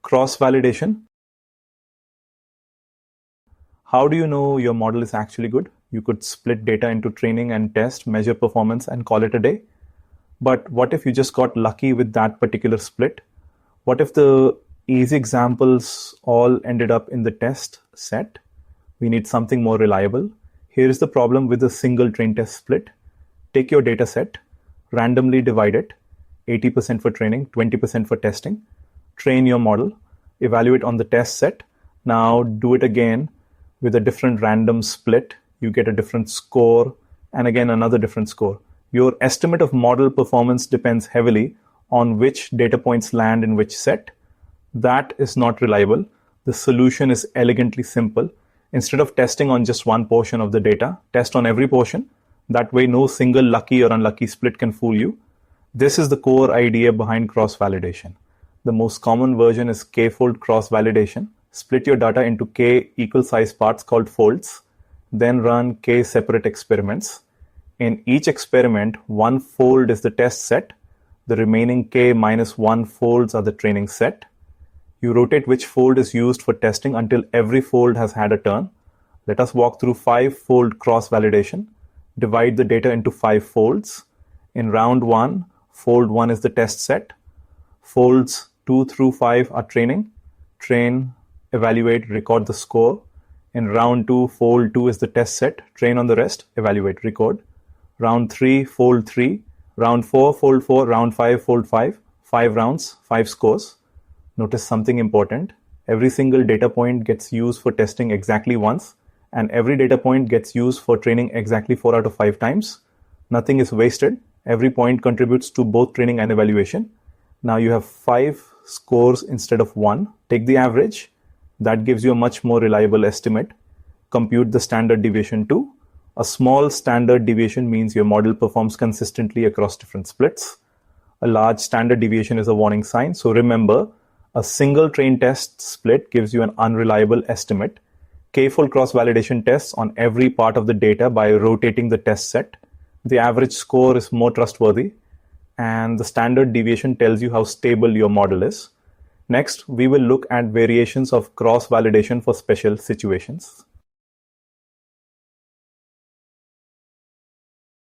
Cross-validation. How do you know your model is actually good? You could split data into training and test, measure performance, and call it a day. But what if you just got lucky with that particular split? What if the easy examples all ended up in the test set? We need something more reliable. Here is the problem with a single train test split. Take your data set, randomly divide it, 80% for training, 20% for testing. Train your model, evaluate on the test set. Now do it again with a different random split. You get a different score, and again another different score. Your estimate of model performance depends heavily on which data points land in which set. That is not reliable. The solution is elegantly simple. Instead of testing on just one portion of the data, test on every portion. That way, no single lucky or unlucky split can fool you. This is the core idea behind cross-validation. The most common version is k-fold cross-validation. Split your data into k equal size parts called folds. Then run k separate experiments. In each experiment, one fold is the test set. The remaining k minus 1 folds are the training set. You rotate which fold is used for testing until every fold has had a turn. Let us walk through 5-fold cross-validation. Divide the data into 5 folds. In round 1, fold 1 is the test set. Folds 2 through 5 are training. Train, evaluate, record the score. In round 2, fold 2 is the test set. Train on the rest, evaluate, record. Round 3, fold 3. Round 4, fold 4. Round 5, fold 5. 5 rounds, 5 scores. Notice something important. Every single data point gets used for testing exactly once, and every data point gets used for training exactly 4 out of 5 times. Nothing is wasted. Every point contributes to both training and evaluation. Now you have 5 scores instead of 1. Take the average. That gives you a much more reliable estimate. Compute the standard deviation too. A small standard deviation means your model performs consistently across different splits. A large standard deviation is a warning sign. So remember, a single train test split gives you an unreliable estimate. K-fold cross-validation tests on every part of the data by rotating the test set. The average score is more trustworthy, and the standard deviation tells you how stable your model is. Next, we will look at variations of cross-validation for special situations.